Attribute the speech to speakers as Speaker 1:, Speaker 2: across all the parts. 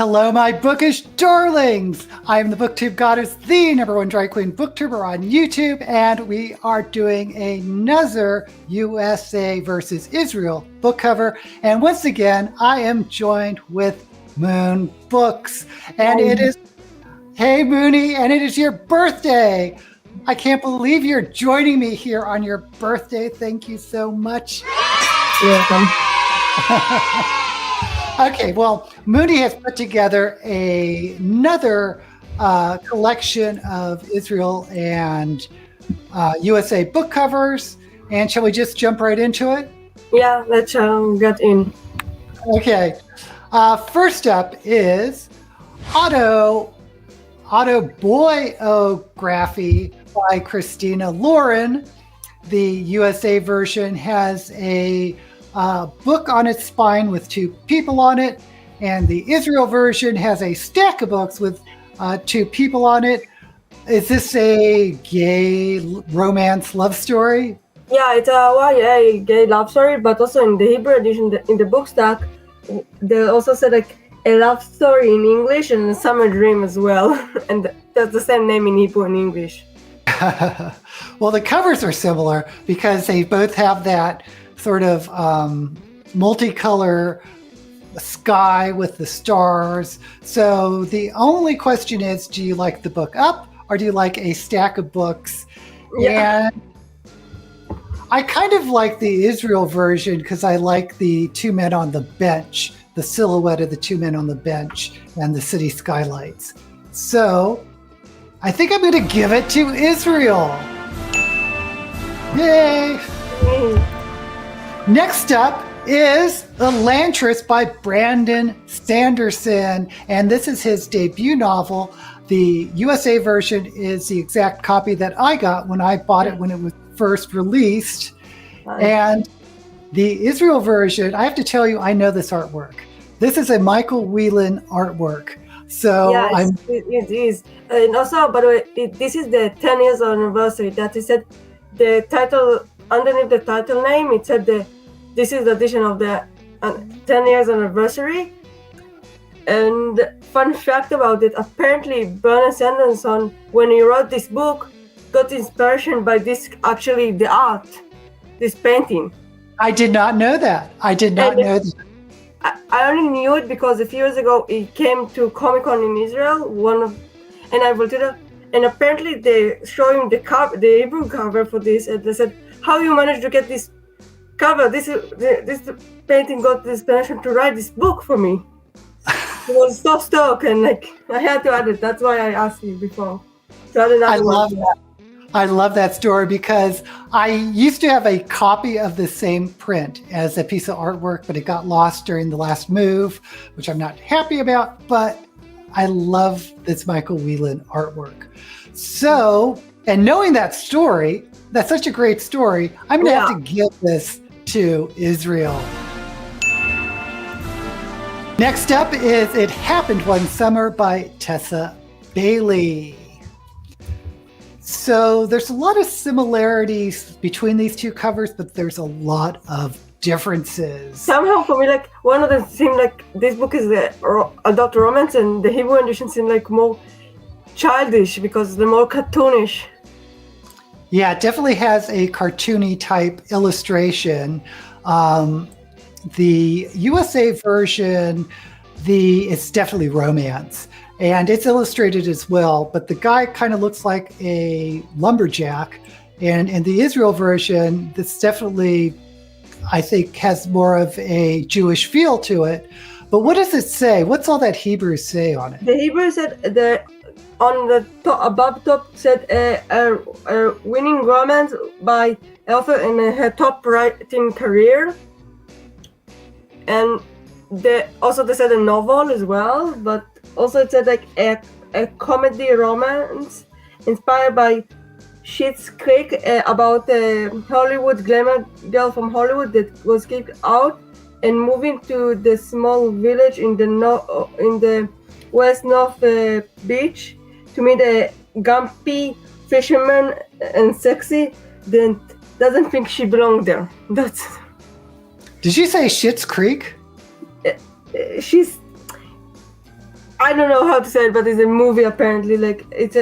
Speaker 1: Hello, my bookish darlings! I am the BookTube goddess, the #1 drag queen booktuber on YouTube, and we are doing another USA versus Israel book cover. And once again, I am joined with Moon Books. And it is, hey Mooney, and it is your birthday! I can't believe you're joining me here on your birthday. Thank you so much.
Speaker 2: You're welcome.
Speaker 1: Okay, well, Mooney has put together another collection of Israel and USA book covers. And shall we just jump right into it?
Speaker 2: Yeah, let's get in.
Speaker 1: Okay. First up is Autoboyography by Christina Lauren. The USA version has a book on its spine with two people on it, and the Israel version has a stack of books with two people on it. Is this a gay romance love story?
Speaker 2: Yeah, it's a gay love story, but also in the Hebrew edition, in the book stack, they also said like a love story in English and a summer dream as well, and that's the same name in Hebrew and English.
Speaker 1: Well, the covers are similar because they both have that sort of multicolor sky with the stars. So the only question is, do you like the book up or do you like a stack of books?
Speaker 2: Yeah.
Speaker 1: And I kind of like the Israel version because I like the two men on the bench, the silhouette of the two men on the bench and the city skylights. So I think I'm going to give it to Israel. Yay! Next up is Elantris by Brandon Sanderson, and this is his debut novel. The USA version is the exact copy that I got when I bought it when it was first released.
Speaker 2: Nice.
Speaker 1: And the Israel version, I have to tell you, I know this artwork. This is a Michael Whelan artwork. So
Speaker 2: yeah, it is. And also, by the way, this is the 10 years anniversary. That is said, the title, underneath the title name, it said this is the edition of the 10 years anniversary. And fun fact about it, apparently Brandon Sanderson, when he wrote this book, got inspiration by this, actually the art, this painting.
Speaker 1: I did not know that. I
Speaker 2: only knew it because a few years ago it came to Comic-Con in Israel, and I voted it, and apparently they showed him the Hebrew cover for this, and they said, how you managed to get this cover? This painting got the inspiration to write this book for me. It was so stoked, and like I had to add it. That's why I asked you before.
Speaker 1: I love that. I love that story because I used to have a copy of the same print as a piece of artwork, but it got lost during the last move, which I'm not happy about, but I love this Michael Whelan artwork. So, and knowing that story, that's such a great story, I'm going to have to give this to Israel. Next up is It Happened One Summer by Tessa Bailey. So there's a lot of similarities between these two covers, but there's a lot of differences.
Speaker 2: Somehow for me, like one of them seemed like this book is the adult romance, and the Hebrew edition seemed like more childish because they're more cartoonish.
Speaker 1: Yeah, it definitely has a cartoony type illustration. The USA version, it's definitely romance. And it's illustrated as well, but the guy kind of looks like a lumberjack. And in the Israel version, this definitely, I think, has more of a Jewish feel to it. But what does it say? What's all that Hebrew say on it?
Speaker 2: The Hebrew said, on the top, above top said a winning romance by author in her top writing career. And they said a novel as well, but also it said like a comedy romance inspired by Schitt's Creek about a Hollywood glamour girl from Hollywood that was kicked out and moving to the small village in the West North Beach to meet a gumpy fisherman and sexy that doesn't think she belonged there. That's.
Speaker 1: Did you say Schitt's Creek?
Speaker 2: She's I don't know how to say it, but it's a movie apparently. Like it's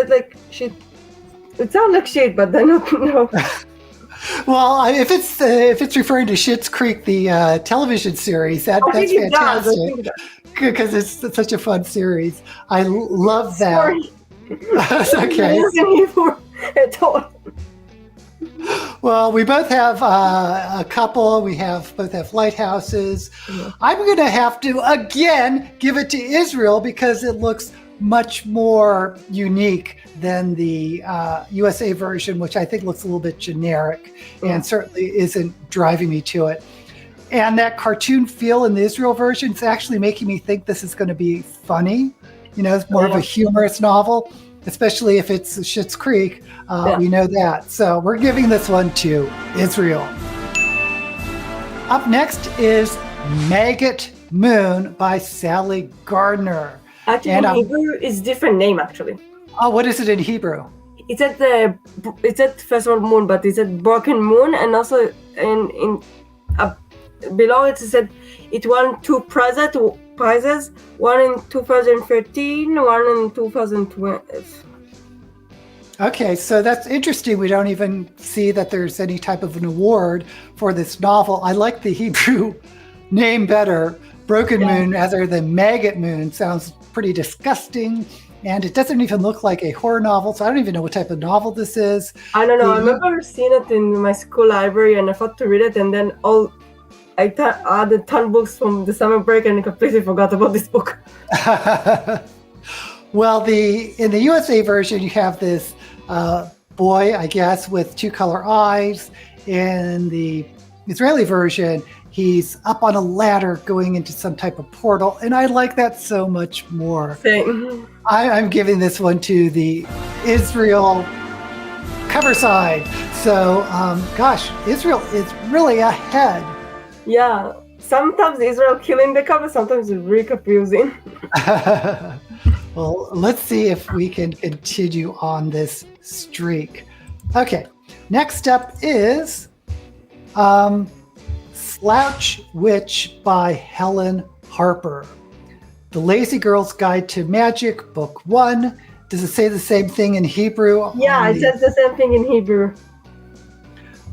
Speaker 2: like shit. It sounds like shit, but I don't know.
Speaker 1: Well, if it's referring to Schitt's Creek, the television series, that's fantastic because it's such a fun series. I love that.
Speaker 2: Sorry.
Speaker 1: That's okay.
Speaker 2: At all.
Speaker 1: Well, we both have a couple. We both have lighthouses. Mm-hmm. I'm going to have to again give it to Israel because it looks much more unique than the USA version, which I think looks a little bit generic and certainly isn't driving me to it. And that cartoon feel in the Israel version is actually making me think this is going to be funny. It's more of a humorous novel, especially if it's Schitt's Creek. We know that. So we're giving this one to Israel. Up next is Maggot Moon by Sally Gardner.
Speaker 2: Actually, in Hebrew, it's different name, actually.
Speaker 1: Oh, what is it in Hebrew?
Speaker 2: It's at first of all moon, but it's at broken moon, and also in below it said it won 2 prizes, one in 2013, one in 2012.
Speaker 1: Okay, so that's interesting. We don't even see that there's any type of an award for this novel. I like the Hebrew name better. Broken Moon rather than Maggot Moon sounds pretty disgusting, and it doesn't even look like a horror novel, so I don't even know what type of novel this is.
Speaker 2: I don't know. I remember seeing it in my school library, and I thought to read it, and then I added 10 books from the summer break, and I completely forgot about this book.
Speaker 1: Well, in the USA version, you have this boy, I guess, with 2 color eyes. In the Israeli version, he's up on a ladder going into some type of portal, and I like that so much more.
Speaker 2: Same.
Speaker 1: I'm giving this one to the Israel cover side. So, gosh, Israel is really ahead.
Speaker 2: Yeah, sometimes Israel killing the cover, sometimes it's really confusing.
Speaker 1: Well, let's see if we can continue on this streak. Okay, next up is Slouch Witch by Helen Harper. The Lazy Girl's Guide to Magic, Book 1. Does it say the same thing in Hebrew?
Speaker 2: Yeah, it says the same thing in Hebrew.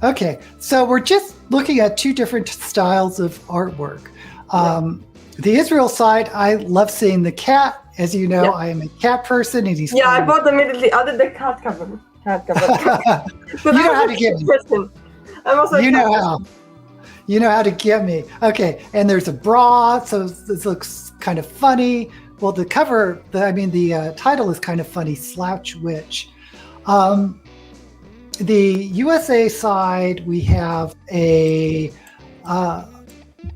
Speaker 1: Okay, so we're just looking at 2 different styles of artwork. The Israel side, I love seeing the cat. As you know, I am a cat person, and he's
Speaker 2: I bought immediately added the cat cover.
Speaker 1: You know how to get me.
Speaker 2: I'm also
Speaker 1: you know how. You know how to get me. Okay, and there's a bra, so this looks kind of funny. Well, the cover, the title is kind of funny, Slouch Witch. The USA side, we have a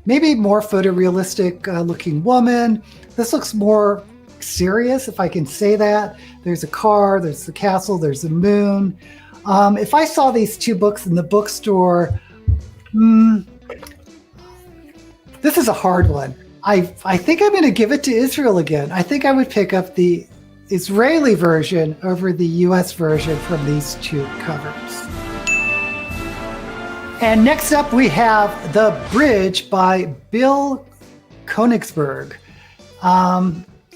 Speaker 1: maybe more photorealistic looking woman. This looks more serious, if I can say that. There's a car, there's the castle, there's the moon. If I saw these 2 books in the bookstore, this is a hard one. I think I'm going to give it to Israel again. I think I would pick up the Israeli version over the US version from these 2 covers. And next up we have The Bridge by Bill Konigsberg.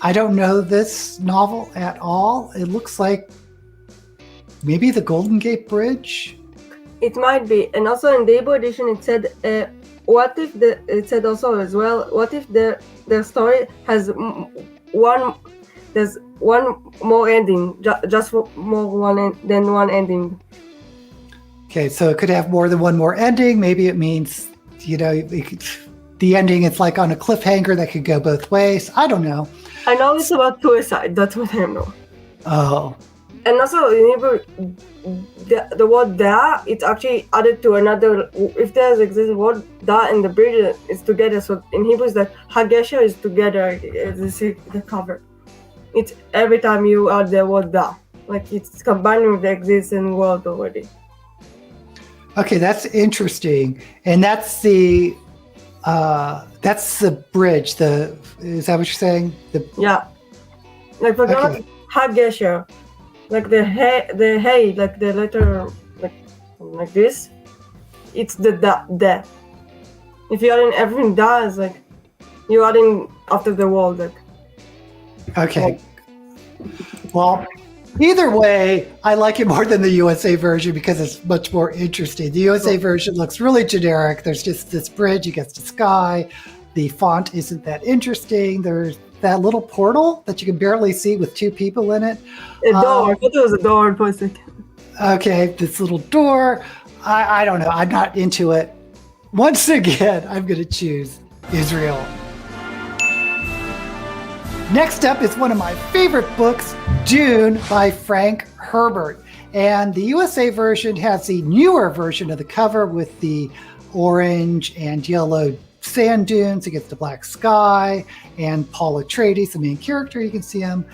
Speaker 1: I don't know this novel at all. It looks like maybe the Golden Gate Bridge.
Speaker 2: It might be. And also in the Hebrew edition it said, what if it said also as well, what if the story has there's one more ending, just more than one ending.
Speaker 1: Okay, so it could have more than one more ending. Maybe it means, the ending, it's like on a cliffhanger that could go both ways. I don't know.
Speaker 2: I know it's about suicide. That's what I know.
Speaker 1: Oh.
Speaker 2: And also in Hebrew, the word da, it's actually added to another. If there's exists word da and the bridge is together, so in Hebrew it's like hagesha is together. The cover. It's every time you add the word da, like it's combining with the existing word already.
Speaker 1: Okay, that's interesting, and that's the bridge. Is that what you're saying?
Speaker 2: Like for example, hagesha. Like the hey, like the letter, like this, it's the da. If you add in everything da, is like you add in after the word, like.
Speaker 1: Okay. Well, either way, I like it more than the USA version because it's much more interesting. The USA version looks really generic. There's just this bridge against the sky. The font isn't that interesting. There's that little portal that you can barely see with two people in it.
Speaker 2: A door. I thought it was a door for a second.
Speaker 1: Okay, this little door. I don't know. I'm not into it. Once again, I'm going to choose Israel. Next up is one of my favorite books, Dune by Frank Herbert. And the USA version has the newer version of the cover with the orange and yellow sand dunes against the black sky, and Paul Atreides, the main character, you can see him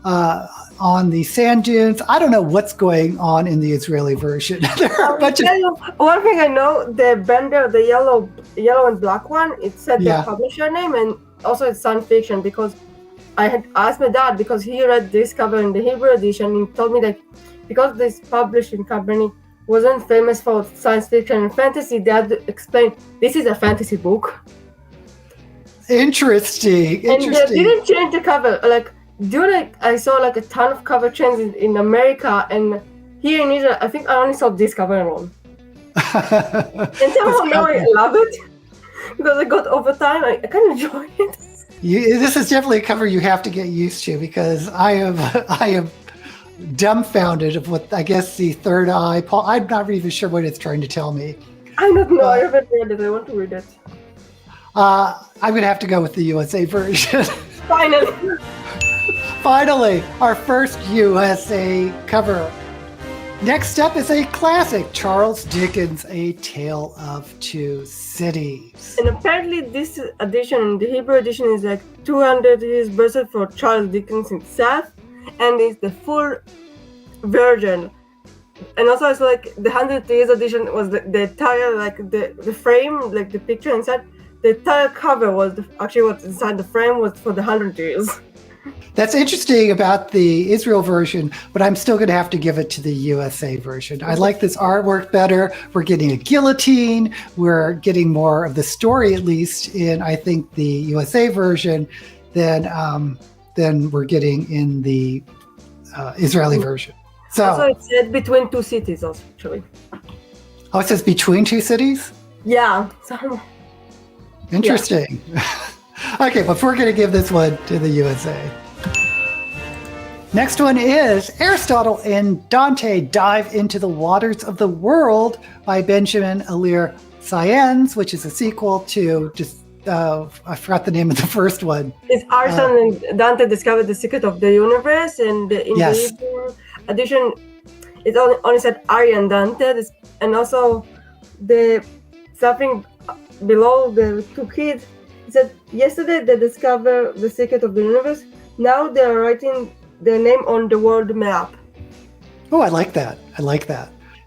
Speaker 1: on the sand dunes. I don't know what's going on in the Israeli version. There are a bunch of...
Speaker 2: One thing I know, the Bender, the yellow and black one, it said the publisher name, and also it's science fiction, because I had asked my dad, because he read this cover in the Hebrew edition, and he told me that because this publishing company wasn't famous for science fiction and fantasy, they had to explain, this is a fantasy book.
Speaker 1: Interesting.
Speaker 2: And they didn't change the cover. Like, Dune, I saw like a ton of cover changes in America, and here in Israel, I think I only saw this cover alone. And somehow now I love it, because I got over time, I kind of enjoy it.
Speaker 1: This is definitely a cover you have to get used to, because I am dumbfounded of what I guess the third eye. Paul, I'm not even sure what it's trying to tell me.
Speaker 2: I don't know. I haven't read it. I want to read it.
Speaker 1: I'm going to have to go with the USA version.
Speaker 2: Finally.
Speaker 1: Finally, our first USA cover. Next up is a classic, Charles Dickens' A Tale of Two Cities.
Speaker 2: And apparently this edition, the Hebrew edition, is like 200 years birthday for Charles Dickens himself, and it's the full version. And also it's like the 100 years edition was the entire, like the frame, like the picture inside, the entire cover was actually what's inside the frame was for the 100 years.
Speaker 1: That's interesting about the Israel version, but I'm still going to have to give it to the USA version. I like this artwork better. We're getting a guillotine. We're getting more of the story, at least in, I think, the USA version than we're getting in the Israeli version. So,
Speaker 2: also, it said between two cities, also, actually.
Speaker 1: Oh, it says between two cities?
Speaker 2: Yeah. So,
Speaker 1: interesting. Yeah. Okay, but we're going to give this one to the USA. Next one is Aristotle and Dante Dive into the Waters of the World by Benjamin Alire Saez, which is a sequel to I forgot the name of the first one.
Speaker 2: It's Aristotle and Dante discovered the secret of the universe, and in the Hebrew edition, it only said Ari and Dante, and also the something below the two kids. It said yesterday they discovered the secret of the universe. Now they are writing their name on the world map.
Speaker 1: Oh, I like that.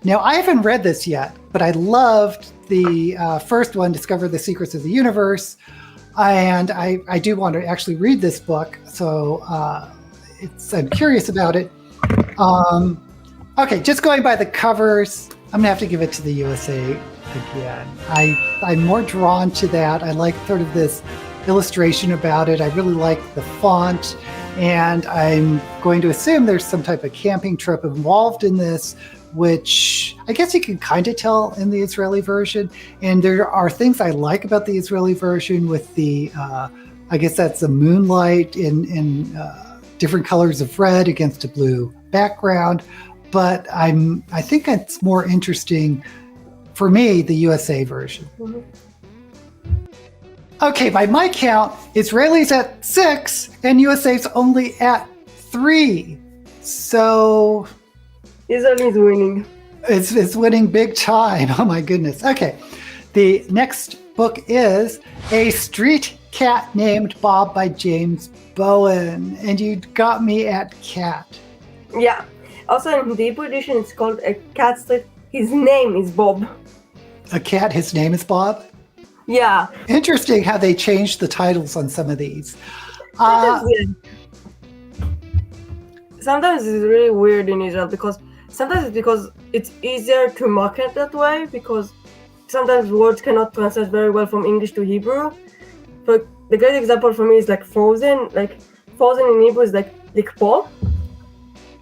Speaker 1: Now, I haven't read this yet, but I loved the first one, Discover the Secrets of the Universe. And I do want to actually read this book. So I'm curious about it. Okay, just going by the covers, I'm going to have to give it to the USA again. I'm more drawn to that. I like sort of this illustration about it. I really like the font. And I'm going to assume there's some type of camping trip involved in this, which I guess you can kind of tell in the Israeli version. And there are things I like about the Israeli version with the, I guess that's the moonlight in different colors of red against a blue background. But I think it's more interesting for me, the USA version. Mm-hmm. Okay, by my count, Israeli's at 6 and USA's only at 3. So
Speaker 2: Israel's winning.
Speaker 1: It's winning big time. Oh my goodness. Okay. The next book is A Street Cat Named Bob by James Bowan. And you got me at cat.
Speaker 2: Yeah. Also in the Hebrew edition, it's called A Cat Street. His name is Bob.
Speaker 1: A cat, his name is Bob?
Speaker 2: Yeah.
Speaker 1: Interesting how they changed the titles on some of these.
Speaker 2: Sometimes it's really weird in Israel because it's easier to market that way, because sometimes words cannot translate very well from English to Hebrew. But the great example for me is like Frozen. Like frozen in Hebrew is like likpo.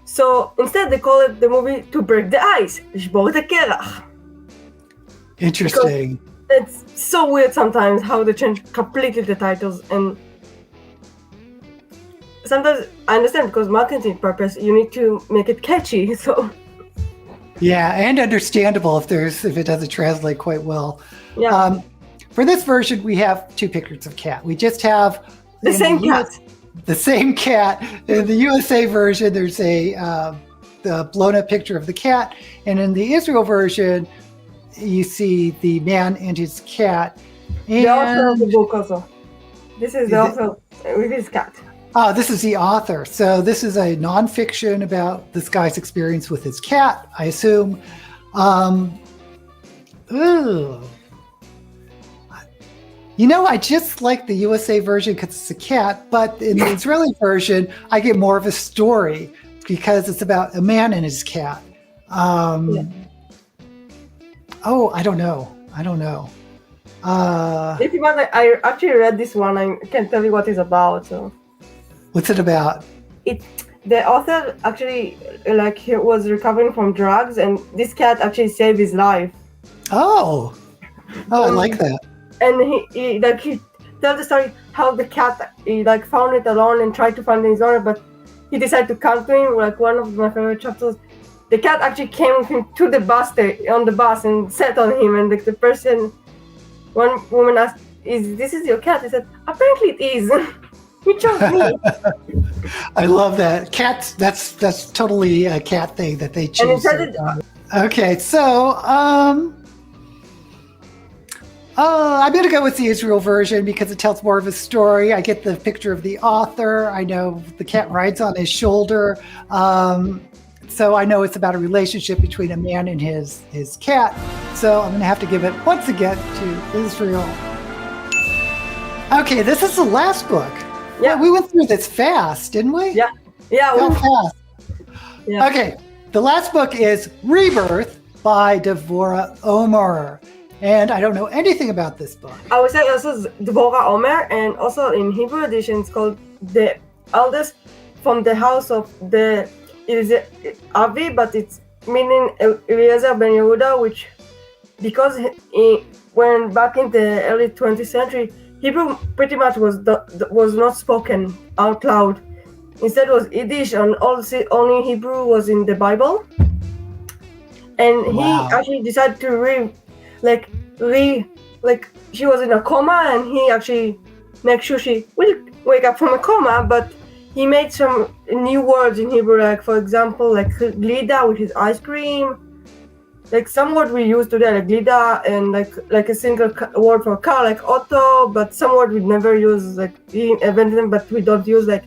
Speaker 2: So instead they call it the movie To Break the Ice, לשבור את הקרח.
Speaker 1: Interesting.
Speaker 2: Because it's so weird sometimes how they change completely the titles, and sometimes I understand because marketing purpose you need to make it catchy. So
Speaker 1: Yeah, and understandable if it doesn't translate quite well.
Speaker 2: yeah,
Speaker 1: For this version, we have two pictures of cat. We just have
Speaker 2: the same cat.
Speaker 1: The same cat. In the USA version, there's the blown up picture of the cat, and in the Israel version, you see the man and his cat. And
Speaker 2: The author of the book also. This is the author with his cat.
Speaker 1: Oh, this is the author. So this is a nonfiction about this guy's experience with his cat, I assume. Ooh. You know, I just like the USA version because it's a cat, but in the Israeli version, I get more of a story because it's about a man and his cat. Oh, I don't know.
Speaker 2: If you want, I actually read this one. I can tell you what it's about. So.
Speaker 1: What's it about?
Speaker 2: The author actually, he was recovering from drugs, and this cat actually saved his life.
Speaker 1: Oh, I like that.
Speaker 2: And he tells the story how the cat found it alone and tried to find his owner, but he decided to come to him. Like one of my favorite chapters, the cat actually came with him to the bus on the bus and sat on him, and the person, one woman asked, "This is your cat?" He said, "Apparently it is." You chose me.
Speaker 1: I love that. Cats, that's totally a cat thing that they choose. Okay, so I'm going to go with the Israel version because it tells more of a story. I get the picture of the author. I know the cat rides on his shoulder. So I know it's about a relationship between a man and his cat. So I'm going to have to give it once again to Israel. Okay, this is the last book. Yeah, we went through this fast, didn't we?
Speaker 2: Yeah.
Speaker 1: Fast. Yeah. Okay, the last book is Rebirth by Dvorah Omer. And I don't know anything about this book.
Speaker 2: I would say also Dvorah Omer, and also in Hebrew edition it's called The Eldest from the House of the Avi, but it's meaning Eliezer Ben-Yehudah, which because when back in the early 20th century, Hebrew pretty much was not spoken out loud. Instead, it was Yiddish, and only Hebrew was in the Bible. And he actually decided to she was in a coma, and he actually make sure she will wake up from a coma. But he made some new words in Hebrew, like for example, like glida, which is ice cream. Like some word we use today, like glida, and like a single word for car, like auto, but some word we never use, like he invented them, but we don't use. Like,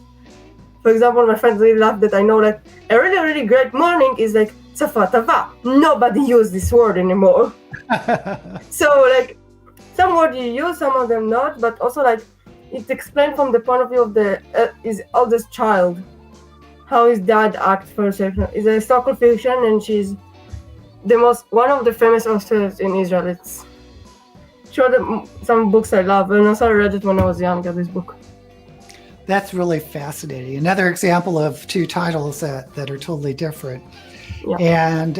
Speaker 2: for example, my friends really laugh that I know like a really, really great morning is like safa tava. Nobody uses this word anymore. So like some word you use, some of them not, but also like it's explained from the point of view of his eldest child, how his dad acts for a second. It's a historical fiction, and she's one of the famous authors in Israel. It's some books I love, and also I read it when I was younger, this book.
Speaker 1: That's really fascinating. Another example of two titles that are totally different. Yeah. And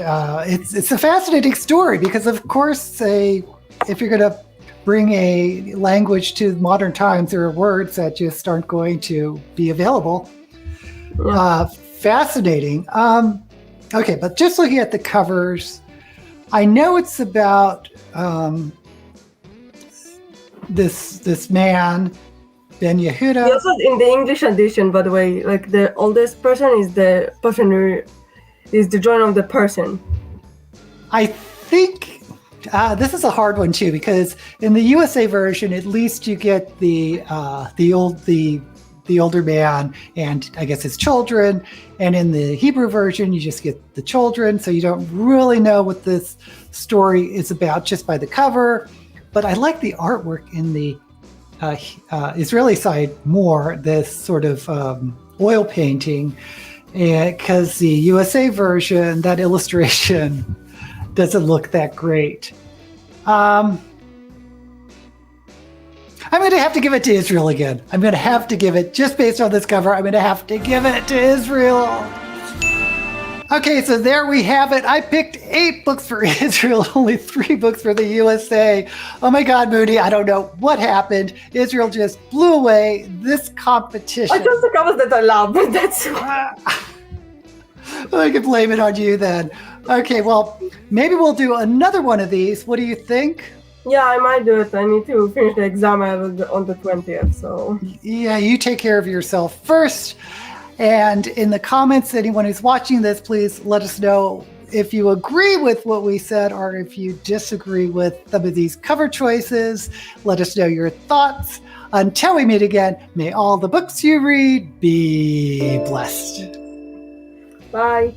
Speaker 1: it's a fascinating story because, of course, if you're going to bring a language to modern times, there are words that just aren't going to be available. Yeah. Fascinating. Okay, but just looking at the covers, I know it's about this man, Ben-Yehudah.
Speaker 2: Also in the English edition, by the way, like the oldest person is the person who is the join of the person. I
Speaker 1: think this is a hard one too, because in the USA version, at least you get the older man and I guess his children, and in the Hebrew version you just get the children, so you don't really know what this story is about just by the cover. But I like the artwork in the Israeli side more, this sort of oil painting, because the USA version, that illustration doesn't look that great. I'm going to have to give it to Israel again. I'm going to have to give it, just based on this cover, I'm going to have to give it to Israel. Okay, so there we have it. I picked 8 books for Israel, only 3 books for the USA. Oh my God, Moody, I don't know what happened. Israel just blew away this competition.
Speaker 2: I chose the covers that I love, but that's...
Speaker 1: I can blame it on you then. Okay, well, maybe we'll do another one of these. What do you think?
Speaker 2: Yeah, I might do it. I need to finish the exam on the 20th, so...
Speaker 1: Yeah, you take care of yourself first. And in the comments, anyone who's watching this, please let us know if you agree with what we said or if you disagree with some of these cover choices. Let us know your thoughts. Until we meet again, may all the books you read be blessed.
Speaker 2: Bye.